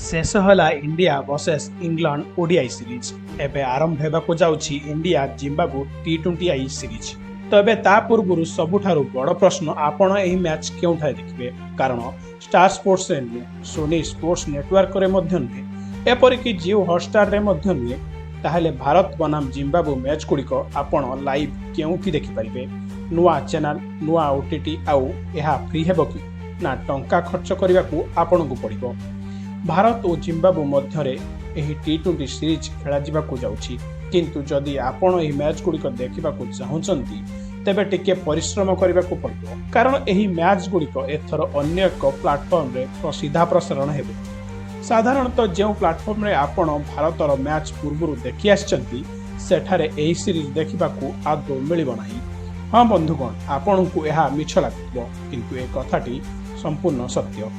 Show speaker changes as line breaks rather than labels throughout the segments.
शेष है India versus England ODI series एबे आरंभ होगा जाऊँगी इंडिया जिम्बाब्वे टी20 सीरीज। तो एबे ता पूर्व सबुठारु बड़ प्रश्न आपण एही मैच केउठाय देखिबे, कारण स्टार स्पोर्ट्स रे नुहे, सोनी स्पोर्ट्स नेटवर्क रे मध्य नुहे, एपरिक जियो हॉटस्टार रे मध्य नुहे, ताहले भारत बनाम जिम्बाब्वे मैच गुड़िक आपण लाइव केउठी देखि परिबे? नुआ चैनल, नुआ ओटीटी आउ एहा फ्री हेबो कि ना टंका खर्च करने को आपन को पड़िबो? भारत और जिम्बाब्वे मध्य टी20 सीरीज खेल जाऊँगी, किंतु जदि आपण एही मैच गुड़िक देखा चाहूँगी तेबे टिके परिश्रम करने को पड़ो, कारण एही मैच गुड़िक एथर अन्य एक प्लाटफर्म रे सीधा प्रसारण हेबो। साधारणतः जो प्लाटफर्म रे आपण भारतर मैच पूर्व देखि आछंती सेठारे एही सीरीज देखा आदौ मिलिबो नाही। हाँ बंधुगण, आपण को यह मिछ लागो, किंतु ए कथाटी संपूर्ण सत्य।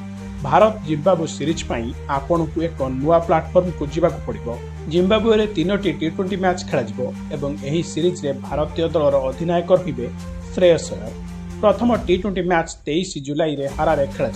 भारत जिम्बाब्वे सीरीज पाई आपण को एक नुआ प्लाटफर्म को जीवाक पड़िबो। जिम्बाब्वे रे 3टी टी20 मैच खेल एवं एही सीरीज रे भारतीय दलर अधिनायक रहिबे श्रेयस अय्यर। प्रथम टी20 मैच 23 जुलाई रे हारारे खेल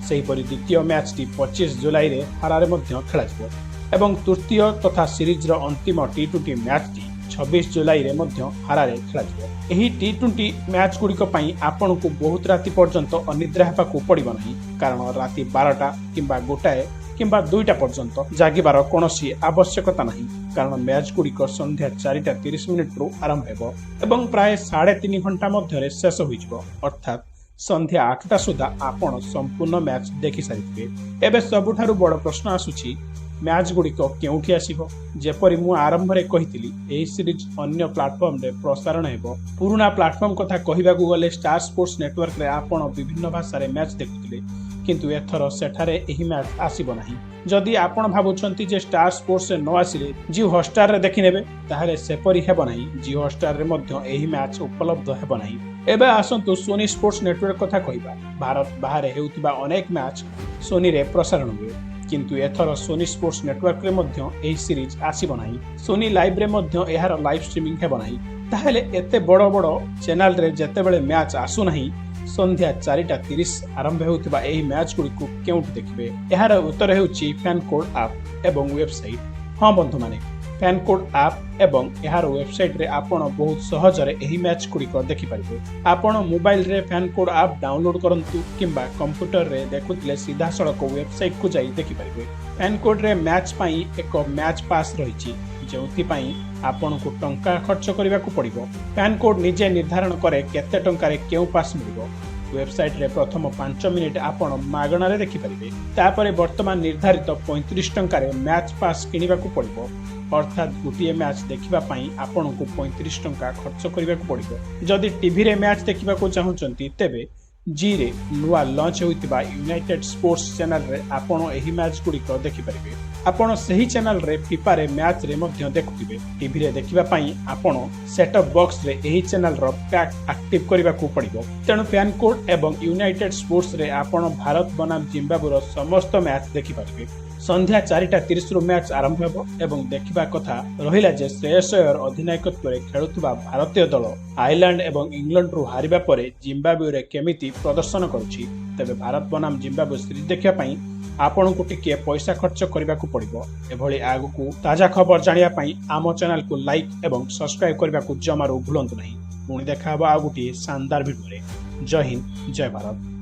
सेहीपरि द्वितीय मैच टी 25 जुलाई रे हारारे मध्य खेल एवं तृतीय तथा सीरीज रो अंतिम टी20 मैच टी 26 जुलाई रे मध्य हारारे खेल एही टी20 मैच गुड़िक आपण को बहुत राति पर्यंत अनिद्रा हेबाकू पड़िबो नाही, कारण राति 12टा किंबा गोटाए किंबा 2टा पर्यंत जागिबार कोनोसी आवश्यकता नाही, कारण मैच गुड़िक संध्या 4:30 रु आरंभ हेबो एवं प्राय 3.5 घंटा मध्य शेष होइजिबो, अर्थात संध्या 8टा सुधा आपण संपूर्ण मैच देखि सारिथिबे। एबे सबुठारु बड़ प्रश्न आसुछि, मैच गुड़िक केउठी आसीबो? जेपरि मु आरंभ रे कहितिली, एही सीरीज अन्य प्लाटफर्म रे प्रसारण हेबो। पुराना प्लाटफर्म कथा कहिबाकू गले स्टार स्पोर्ट्स नेटवर्क रे आपण विभिन्न भाषा रे मैच देखुतिले, किंतु एथर सेठारे एही मैच आसीबो नाही। जदि आपण भाबुछंती जे स्टार स्पोर्ट्स रे न आसीले जियो हॉटस्टार रे देखि नेबे, ताहाले सेपरि हेबो नाही। जियो हॉटस्टार रे मध्य एही मैच उपलब्ध हेबो नाही। एबे आसंतु सोनी स्पोर्ट्स नेटवर्क कथा कहिबा। भारत बाहर हेउतिबा अनेक मैच सोनी रे प्रसारण हुए, किंतु एथर सोनी स्पोर्ट्स नेटवर्क रे मध्य एही सीरीज आसीबो नाही। सोनी लाइव रे मध्य एहार लाइव स्ट्रीमिंग हेबो नाही। ताहेले एते बड़ बड़ चैनल रे जेतेबेले मैच आसु नाही, संध्या 4:30 आरंभ हेउतिबा एही मैच गुड़िक केउठी देखिबे? एहार उत्तर हेउची फैन कोड ऐप एवं वेबसाइट। हाँ बंधु माने, फैन कोड ऐप एवं एहार वेबसाइट रे आपण बहुत सहज रे एही मैच गुड़िक देखि परिबे। आपण मोबाइल रे फैन कोड ऐप डाउनलोड करंतु किंबा कंप्यूटर रे देखुतिले सीधा सड़क वेबसाइट को जाई देखि परिबे। फैन कोड रे मैच पाई एक मैच पास रहिछि, जोथि पाई आपण को टंका खर्च करबा को पड़िबो। फैन कोड निजे निर्धारण करे केते टंका रे केउ पास मिलिबो। वेबसाइट रे प्रथम 5 मिनिट आपण मागणा रे देखि परिबे। तापरे वर्तमान निर्धारित 35 टंका रे मैच पास किनिबा को पड़िबो, अर्थात गोटे मैच देखा आपण को 35 टंका खर्च करने को पड़ो। जदि टीवी रे मैच देखा चाहूँगी तेबे जी रे नुआ लॉन्च होइतिबा यूनाइटेड स्पोर्ट्स चैनल रे आपण एही मैच गुड़िक देखिपारे। आपण सही चैनल रे फीफा रे मैच रे मध्य देखुथिबे। टीवी रे देखिबा पई आपण सेटअप बॉक्स रे एही चैनल रो पैक एक्टिव करबा को पड़िबो। तेणु फैन कोड एवं यूनाइटेड स्पोर्ट्स रे आपण भारत बनाम जिम्बाब्वे रो समस्त मैच देखिपारे। संध्या 4:30 रु मैच आरंभ हेबो एवं देखिबा कथा रहिला जे श्रेयस अय्यर अधिनायकत्व रे खेलुतबा भारतीय दल आयरलैंड एवं इंग्लैंड रु हारिबा परे जिम्बाब्वे रे केमिति प्रदर्शन करुछि। तेबे भारत बनाम जिम्बाब्वे सीरीज देखिया पई आपण को टिके पैसा खर्च करबा को पड़िबो। एभली आगु ताजा खबर जानिया पई आम चैनल को लाइक एवं सब्सक्राइब करबा को जमारू भूलंतु नहीं। पुणी देखा आ गोटे शानदार वीडियो रे। जय हिंद, जय भारत।